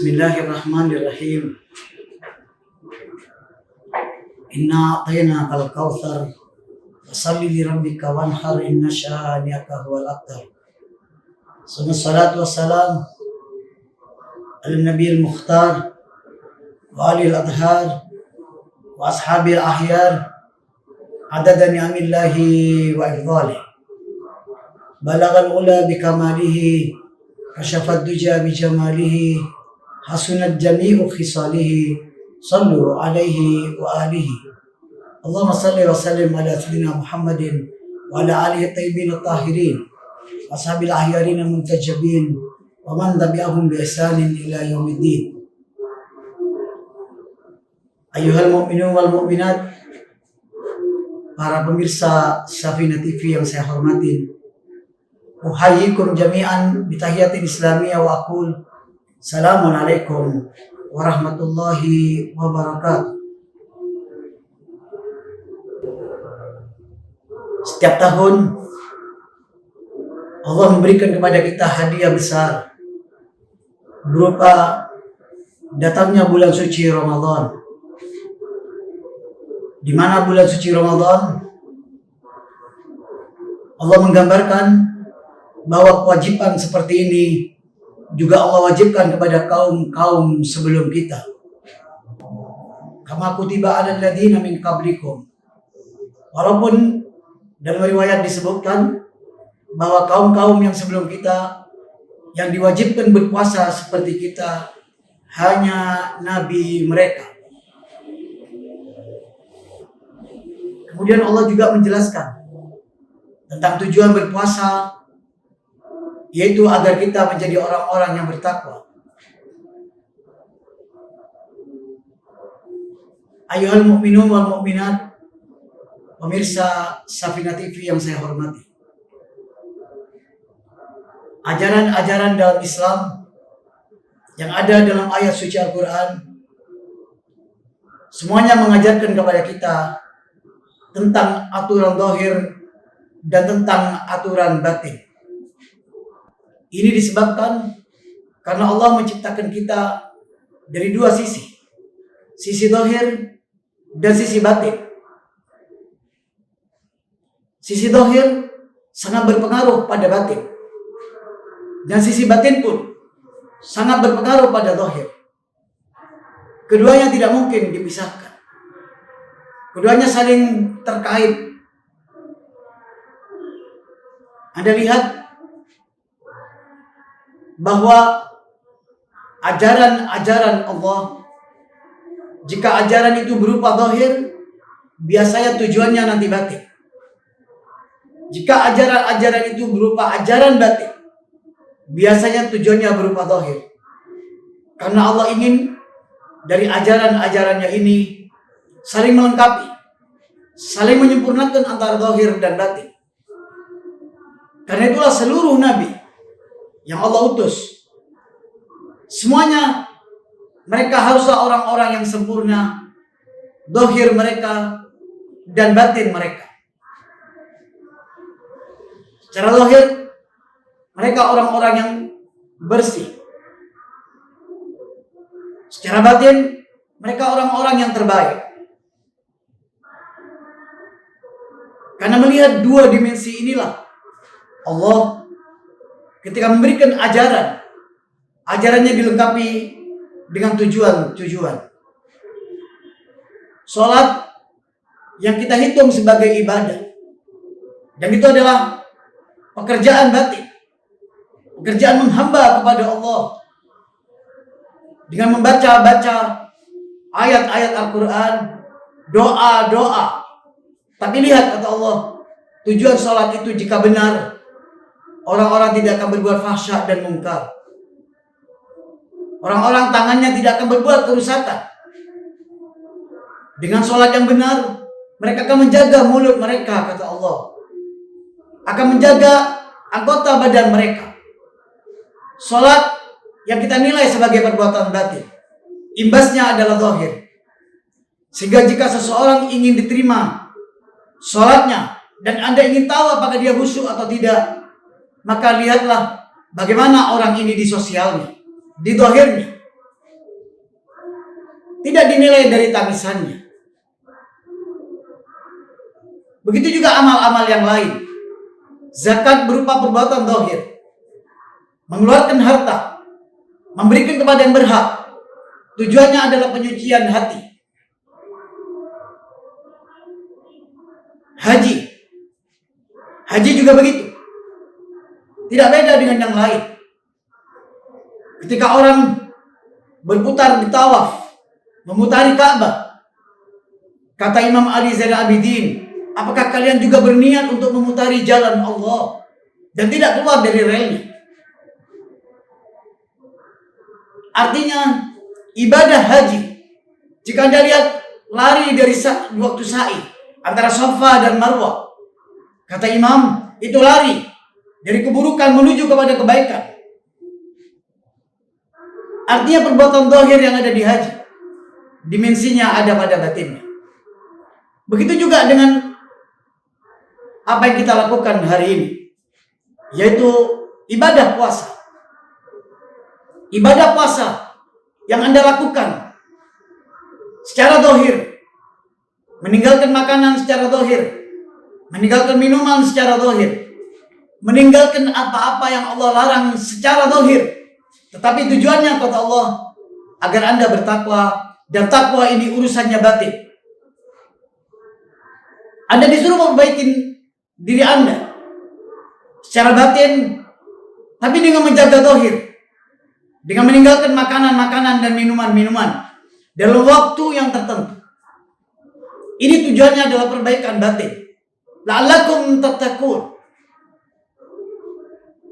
Bismillahirrahmanirrahim. Inna a'tainakal kautsar fasholli li rabbika wanhar inna syani'aka huwal abtar. Salatu wassalam ala nabiyil mukhtar wa alil adhar wa ashabil ahyar adada ni'amillahi wa ifdhalih. Balagal ula bikamalihi kasyafad duja bijamalihi hasunat jami'u khisalihi sallu alaihi wa alihi. Allahumma salli wa sallim ala sayyidina Muhammadin wa ala alihi tayyibin tahirin wa ashabil ahyarin muntajabin wa man tabi'ahum bi ihsanin ila yaumiddin. Ayyuhal mu'minun wal mu'minat, para pemirsa Safina TV yang saya hormatin, uhayyikum jami'an bitahiyatin islamiyah wa aqul Assalamualaikum warahmatullahi wabarakatuh. Setiap tahun Allah memberikan kepada kita hadiah besar berupa datangnya bulan suci Ramadan. Di mana bulan suci Ramadan Allah menggambarkan bahwa kewajiban seperti ini juga Allah wajibkan kepada kaum-kaum sebelum kita. Kama kutiba 'alal ladzina min qablikum. Walaupun dalam riwayat disebutkan bahwa kaum-kaum yang sebelum kita yang diwajibkan berpuasa seperti kita hanya nabi mereka. Kemudian Allah juga menjelaskan tentang tujuan berpuasa, yaitu agar kita menjadi orang-orang yang bertakwa. Ayyuhal mu'minun wal mu'minat, pemirsa Safina TV yang saya hormati. Ajaran-ajaran dalam Islam yang ada dalam ayat suci Al-Quran semuanya mengajarkan kepada kita tentang aturan zahir dan tentang aturan batin. Ini disebabkan karena Allah menciptakan kita dari dua sisi. Sisi zahir dan sisi batin. Sisi zahir sangat berpengaruh pada batin. Dan sisi batin pun sangat berpengaruh pada zahir. Keduanya tidak mungkin dipisahkan. Keduanya saling terkait. Anda lihat bahwa ajaran-ajaran Allah, jika ajaran itu berupa zahir, biasanya tujuannya nanti batin. Jika ajaran-ajaran itu berupa ajaran batin, biasanya tujuannya berupa zahir. Karena Allah ingin dari ajaran-ajarannya ini saling melengkapi, saling menyempurnakan antara zahir dan batin. Karena itulah seluruh nabi yang Allah utus, semuanya mereka haruslah orang-orang yang sempurna, zahir mereka dan batin mereka. Secara zahir mereka orang-orang yang bersih. Secara batin mereka orang-orang yang terbaik. Karena melihat dua dimensi inilah Allah ketika memberikan ajarannya dilengkapi dengan tujuan. Salat yang kita hitung sebagai ibadah, dan itu adalah pekerjaan batin, pekerjaan menghamba kepada Allah dengan membaca ayat-ayat Al-Quran, doa. Tapi lihat kata Allah, tujuan salat itu jika benar, orang-orang tidak akan berbuat fahsya dan mungkar. Orang-orang tangannya tidak akan berbuat kerusakan. Dengan sholat yang benar, mereka akan menjaga mulut mereka, kata Allah. Akan menjaga anggota badan mereka. Sholat yang kita nilai sebagai perbuatan batin, imbasnya adalah zahir. Sehingga jika seseorang ingin diterima sholatnya, dan Anda ingin tahu apakah dia khusyuk atau tidak, maka lihatlah bagaimana orang ini di sosialnya, di zahirnya. tidak dinilai dari tangisannya. Begitu juga amal-amal yang lain. Zakat berupa perbuatan zahir, mengeluarkan harta, memberikan kepada yang berhak. Tujuannya adalah penyucian hati. Haji juga begitu. Tidak beda dengan yang lain. Ketika orang berputar di tawaf, memutari Ka'bah, kata Imam Ali Zainal Abidin, apakah kalian juga berniat untuk memutari jalan Allah dan tidak keluar dari relnya? Artinya ibadah haji, jika Anda lihat lari dari waktu sa'i antara Safa dan Marwah, kata Imam, itu lari dari keburukan menuju kepada kebaikan. Artinya perbuatan zahir yang ada di haji, dimensinya ada pada batinnya. Begitu juga dengan apa yang kita lakukan hari ini, yaitu ibadah puasa. Ibadah puasa yang Anda lakukan secara zahir, meninggalkan makanan secara zahir, meninggalkan minuman secara zahir, meninggalkan apa-apa yang Allah larang secara zahir, tetapi tujuannya kata Allah agar Anda bertakwa, dan takwa ini urusannya batin. Anda disuruh memperbaiki diri Anda secara batin, tapi dengan menjaga zahir, dengan meninggalkan makanan-makanan dan minuman-minuman dalam waktu yang tertentu. Ini tujuannya adalah perbaikan batin. La'allakum tattaqun.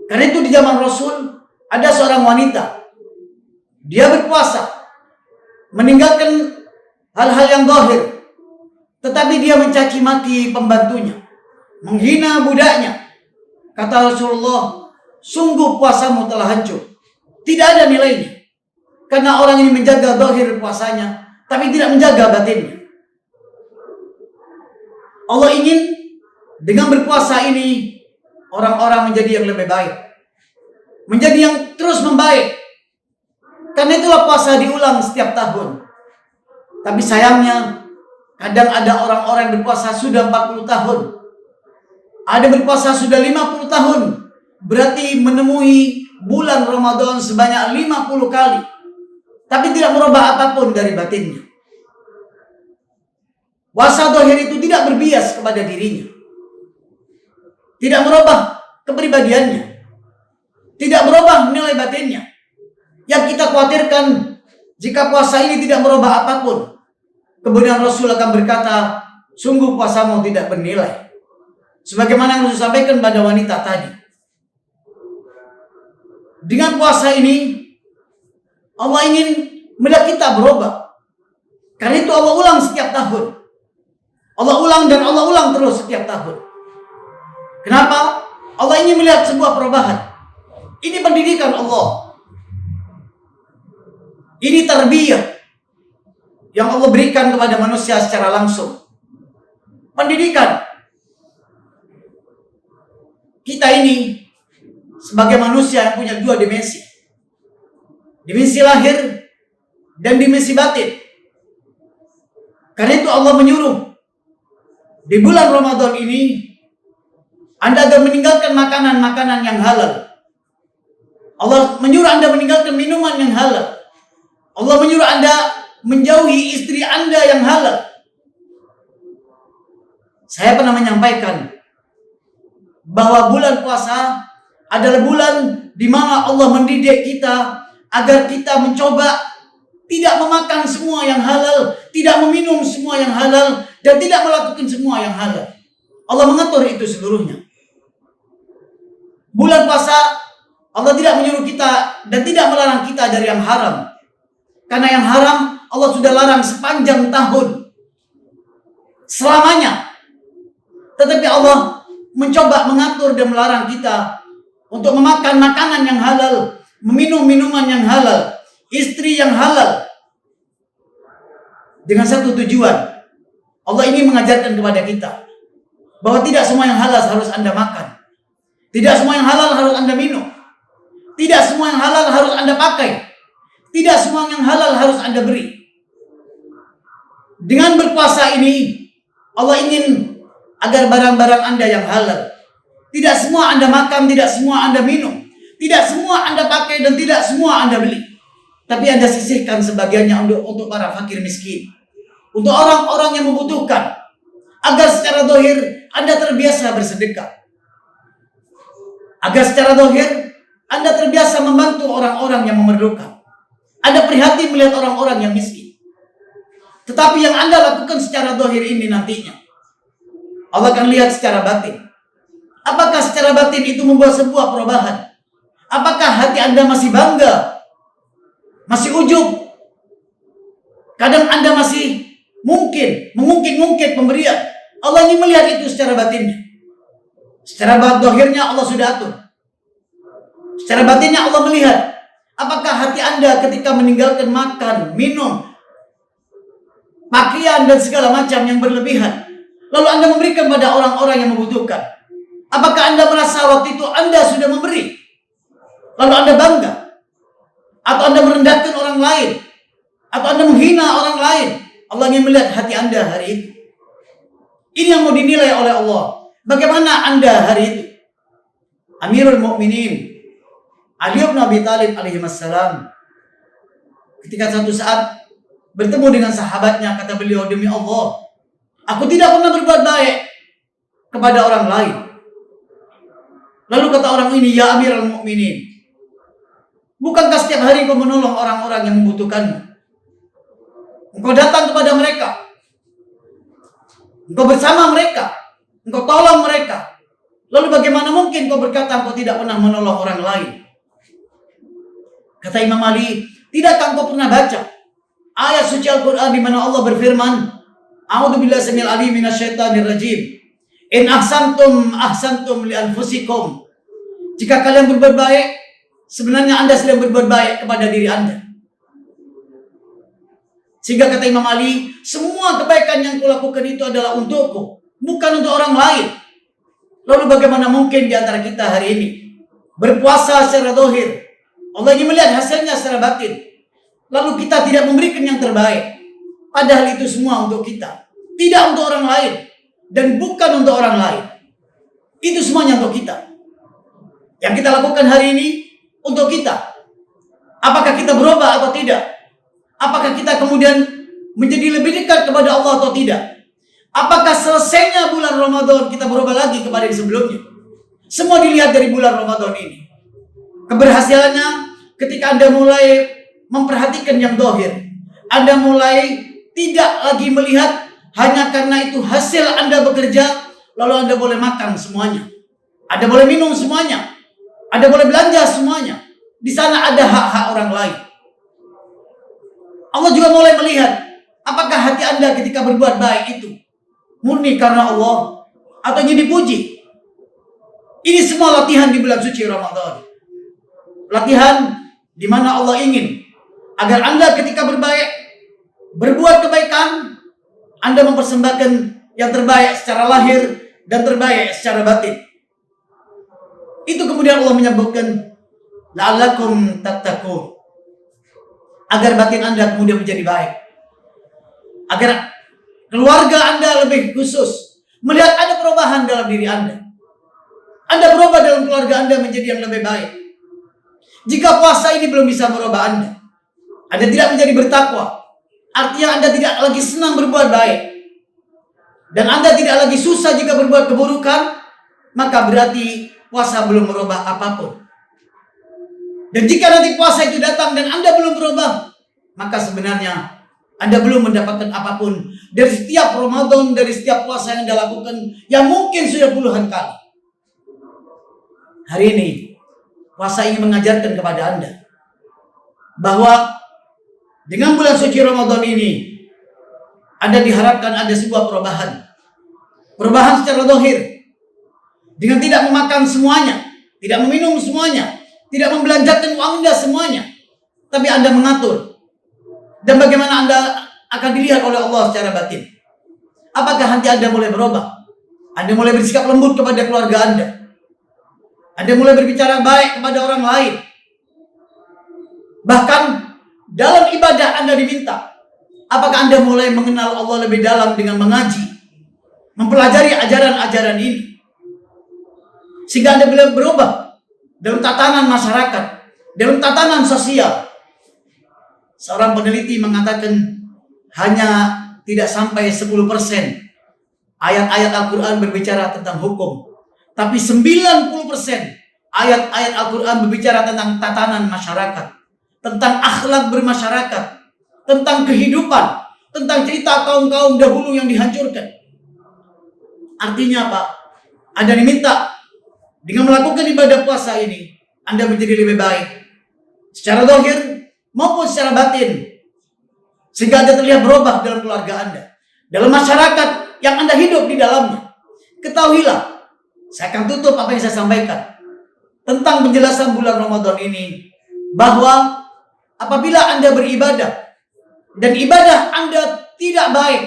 Karena itu di zaman Rasul ada seorang wanita, dia berpuasa, meninggalkan hal-hal yang zahir, tetapi dia mencaci maki pembantunya, menghina budaknya. Kata Rasulullah, sungguh puasamu telah hancur, tidak ada nilainya. Karena orang ini menjaga zahir puasanya, tapi tidak menjaga batinnya. Allah ingin dengan berpuasa ini orang-orang menjadi yang lebih baik, menjadi yang terus membaik. Karena itulah puasa diulang setiap tahun. Tapi sayangnya kadang ada orang-orang yang berpuasa sudah 40 tahun, ada berpuasa sudah 50 tahun, berarti menemui bulan Ramadan sebanyak 50 kali, tapi tidak merubah apapun dari batinnya. Puasa zahir itu tidak berbias kepada dirinya, tidak merubah kepribadiannya, tidak merubah nilai batinnya. Yang kita khawatirkan, jika puasa ini tidak merubah apapun, kemudian Rasul akan berkata, sungguh puasamu tidak bernilai. Sebagaimana yang Rasul sampaikan pada wanita tadi. Dengan puasa ini, Allah ingin melihat kita berubah. Karena itu Allah ulang setiap tahun. Allah ulang dan Allah ulang terus setiap tahun. Kenapa? Allah ingin melihat sebuah perubahan. Ini pendidikan Allah. Ini tarbiyah yang Allah berikan kepada manusia secara langsung. Pendidikan. Kita ini sebagai manusia yang punya dua dimensi. Dimensi lahir dan dimensi batin. Karena itu Allah menyuruh di bulan Ramadan ini Anda agar meninggalkan makanan-makanan yang halal. Allah menyuruh Anda meninggalkan minuman yang halal. Allah menyuruh Anda menjauhi istri Anda yang halal. Saya pernah menyampaikan bahwa bulan puasa adalah bulan di mana Allah mendidik kita agar kita mencoba tidak memakan semua yang halal, tidak meminum semua yang halal, dan tidak melakukan semua yang halal. Allah mengatur itu seluruhnya. Bulan puasa Allah tidak menyuruh kita dan tidak melarang kita dari yang haram. Karena yang haram Allah sudah larang sepanjang tahun, selamanya. Tetapi Allah mencoba mengatur dan melarang kita untuk memakan makanan yang halal, meminum minuman yang halal, istri yang halal. Dengan satu tujuan, Allah ingin mengajarkan kepada kita bahwa tidak semua yang halal harus Anda makan, tidak semua yang halal harus Anda minum, tidak semua yang halal harus Anda pakai, tidak semua yang halal harus Anda beri. Dengan berpuasa ini, Allah ingin agar barang-barang Anda yang halal. Tidak semua Anda makan, tidak semua Anda minum, tidak semua Anda pakai, dan tidak semua Anda beli. Tapi Anda sisihkan sebagiannya untuk para fakir miskin, untuk orang-orang yang membutuhkan, agar secara zahir Anda terbiasa bersedekah, agar secara zahir Anda terbiasa membantu orang-orang yang memerlukan. Anda prihatin melihat orang-orang yang miskin. Tetapi yang Anda lakukan secara zahir ini nantinya, Allah akan lihat secara batin. Apakah secara batin itu membuat sebuah perubahan? Apakah hati Anda masih bangga? Masih ujub? Kadang Anda masih mengungkit pemberian. Allah ingin melihat itu secara batinnya. Secara zahirnya Allah sudah atur. Secara batinnya Allah melihat apakah hati Anda ketika meninggalkan makan, minum, pakaian, dan segala macam yang berlebihan, lalu Anda memberikan pada orang-orang yang membutuhkan. Apakah Anda merasa waktu itu Anda sudah memberi, lalu Anda bangga? Atau Anda merendahkan orang lain? Atau Anda menghina orang lain? Allah ingin melihat hati Anda hari itu. Ini yang mau dinilai oleh Allah. Bagaimana Anda hari itu? Amirul Mukminin Ali bin Abi Thalib alaihi wassalam, ketika satu saat bertemu dengan sahabatnya, kata beliau, demi Allah, aku tidak pernah berbuat baik kepada orang lain. Lalu kata orang ini, ya Amirul Mukminin, bukankah setiap hari kau menolong orang-orang yang membutuhkanmu? Engkau datang kepada mereka, engkau bersama mereka, engkau tolong mereka. Lalu bagaimana mungkin kau berkata engkau tidak pernah menolong orang lain? Kata Imam Ali, tidakkah engkau pernah baca ayat suci Al-Quran di mana Allah berfirman, A'udzubillahi samil alim minasyaitonir rajim. In ahsantum li anfusikum. Jika kalian berbuat baik, sebenarnya Anda sedang berbuat baik kepada diri Anda. Sehingga kata Imam Ali, semua kebaikan yang kulakukan itu adalah untukku, bukan untuk orang lain. Lalu bagaimana mungkin di antara kita hari ini berpuasa secara zahir, Allah ingin melihat hasilnya secara batin, lalu kita tidak memberikan yang terbaik, padahal itu semua untuk kita, tidak untuk orang lain, dan bukan untuk orang lain. Itu semuanya untuk kita. Yang kita lakukan hari ini untuk kita. Apakah kita berubah atau tidak? Apakah kita kemudian menjadi lebih dekat kepada Allah atau tidak? Apakah selesainya bulan Ramadan kita berubah lagi kepada yang sebelumnya? Semua dilihat dari bulan Ramadan ini. Keberhasilannya ketika Anda mulai memperhatikan yang zahir. Anda mulai tidak lagi melihat hanya karena itu hasil Anda bekerja, lalu Anda boleh makan semuanya, Anda boleh minum semuanya, Anda boleh belanja semuanya. Di sana ada hak-hak orang lain. Allah juga mulai melihat apakah hati Anda ketika berbuat baik itu murni karena Allah atau ingin dipuji. Ini semua latihan di bulan suci Ramadan. Latihan di mana Allah ingin agar Anda ketika berbuat kebaikan, Anda mempersembahkan yang terbaik secara lahir dan terbaik secara batin. Itu kemudian Allah menyebutkan la'allakum tattaqun, agar batin Anda kemudian menjadi baik, agar keluarga Anda lebih khusus melihat ada perubahan dalam diri Anda. Anda berubah dalam keluarga Anda menjadi yang lebih baik. Jika puasa ini belum bisa merubah Anda tidak menjadi bertakwa, artinya Anda tidak lagi senang berbuat baik, dan Anda tidak lagi susah jika berbuat keburukan, maka berarti puasa belum merubah apapun. Dan jika nanti puasa itu datang dan Anda belum berubah, maka sebenarnya Anda belum mendapatkan apapun dari setiap Ramadan, dari setiap puasa yang Anda lakukan, yang mungkin sudah puluhan kali. Hari ini puasa ingin mengajarkan kepada Anda bahwa dengan bulan suci Ramadan ini Anda diharapkan ada sebuah perubahan. Perubahan secara zahir, dengan tidak memakan semuanya, tidak meminum semuanya, tidak membelanjakan uang Anda semuanya, tapi Anda mengatur. Dan bagaimana Anda akan dilihat oleh Allah secara batin. Apakah hati Anda mulai berubah? Anda mulai bersikap lembut kepada keluarga Anda. Anda mulai berbicara baik kepada orang lain. Bahkan dalam ibadah Anda diminta Apakah Anda mulai mengenal Allah lebih dalam dengan mengaji, mempelajari ajaran-ajaran ini, sehingga Anda boleh berubah dalam tatanan masyarakat, dalam tatanan sosial? Seorang peneliti mengatakan hanya tidak sampai 10% ayat-ayat Al-Quran berbicara tentang hukum, tapi 90% ayat-ayat Al-Quran berbicara tentang tatanan masyarakat, tentang akhlak bermasyarakat, tentang kehidupan, tentang cerita kaum-kaum dahulu yang dihancurkan. Artinya apa? Anda diminta dengan melakukan ibadah puasa ini, Anda menjadi lebih baik secara zahir maupun secara batin, sehingga Anda terlihat berubah dalam keluarga Anda, dalam masyarakat yang Anda hidup di dalamnya. Ketahuilah, saya akan tutup apa yang saya sampaikan tentang penjelasan bulan Ramadan ini, bahwa apabila Anda beribadah dan ibadah Anda tidak baik,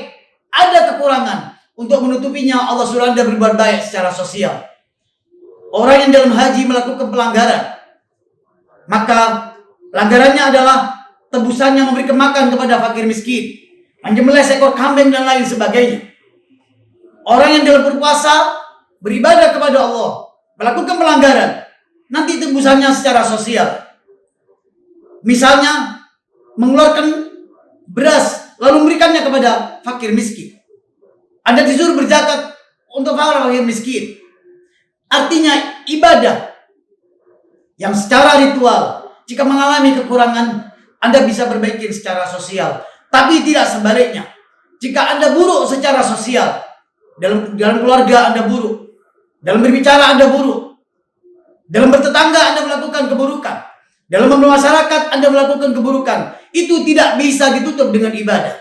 ada kekurangan, untuk menutupinya Allah suruh Anda berbuat baik secara sosial. Orang yang dalam haji melakukan pelanggaran, maka pelanggarannya adalah tebusannya memberikan makan kepada fakir miskin, menyembelih seekor kambing dan lain sebagainya. Orang yang dalam berpuasa beribadah kepada Allah melakukan pelanggaran, nanti tebusannya secara sosial. Misalnya mengeluarkan beras lalu memberikannya kepada fakir miskin. Anda disuruh berzakat untuk fakir miskin. Artinya ibadah yang secara ritual, jika mengalami kekurangan, Anda bisa perbaiki secara sosial. Tapi tidak sebaliknya. Jika Anda buruk secara sosial, dalam keluarga Anda buruk, dalam berbicara Anda buruk, dalam bertetangga Anda melakukan keburukan, dalam bermasyarakat Anda melakukan keburukan, itu tidak bisa ditutup dengan ibadah.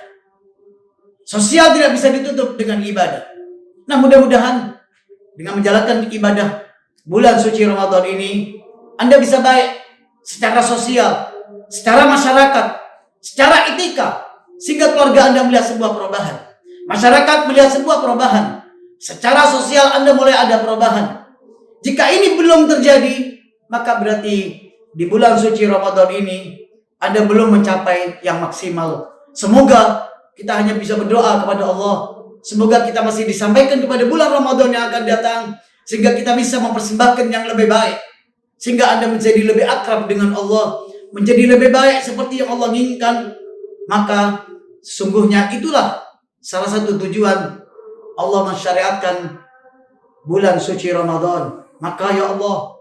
Sosial tidak bisa ditutup dengan ibadah. Nah, mudah-mudahan dengan menjalankan ibadah bulan suci Ramadan ini, Anda bisa baik secara sosial, secara masyarakat, secara etika, sehingga keluarga Anda melihat sebuah perubahan, masyarakat melihat sebuah perubahan, secara sosial Anda mulai ada perubahan. Jika ini belum terjadi, maka berarti di bulan suci Ramadan ini Anda belum mencapai yang maksimal. Semoga kita hanya bisa berdoa kepada Allah, semoga kita masih disampaikan kepada bulan Ramadan yang akan datang, sehingga kita bisa mempersembahkan yang lebih baik, sehingga Anda menjadi lebih akrab dengan Allah, menjadi lebih baik seperti yang Allah inginkan. Maka sesungguhnya itulah salah satu tujuan Allah mensyariatkan bulan suci Ramadan. Maka ya Allah,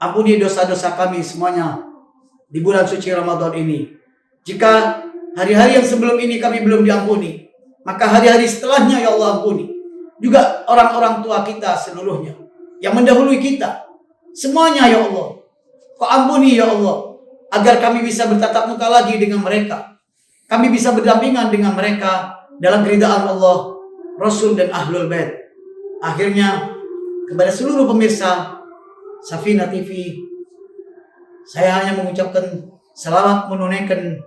ampuni dosa-dosa kami semuanya di bulan suci Ramadan ini. Jika hari-hari yang sebelum ini kami belum diampuni, maka hari-hari setelahnya ya Allah ampuni. Juga orang-orang tua kita seluruhnya yang mendahului kita, semuanya ya Allah, Kau ampuni ya Allah, agar kami bisa bertatap muka lagi dengan mereka, kami bisa berdampingan dengan mereka dalam keridhaan Allah, Rasul dan Ahlul Bait. Akhirnya kepada seluruh pemirsa Safina TV, saya hanya mengucapkan selamat menunaikan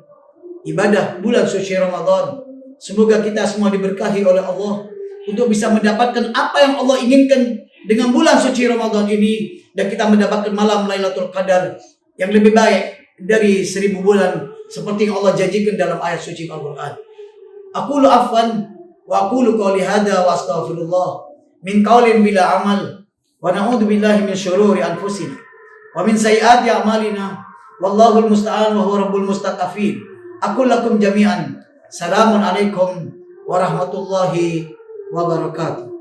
ibadah bulan suci Ramadan. Semoga kita semua diberkahi oleh Allah untuk bisa mendapatkan apa yang Allah inginkan dengan bulan suci Ramadan ini, dan kita mendapatkan malam Lailatul Qadar yang lebih baik dari 1000 bulan seperti yang Allah janjikan dalam ayat suci Al-Quran. Aqulu afwan wa aqulu qawli hadza wa astaghfirullah min qawlin bila amal wa na'udzu billahi min syururi anfusina wa min sayyiati a'malina wallahu al-musta'an wa huwa rabbul mustaqafin. Aqul lakum jami'an salamun alaikum warahmatullahi wabarakatuh.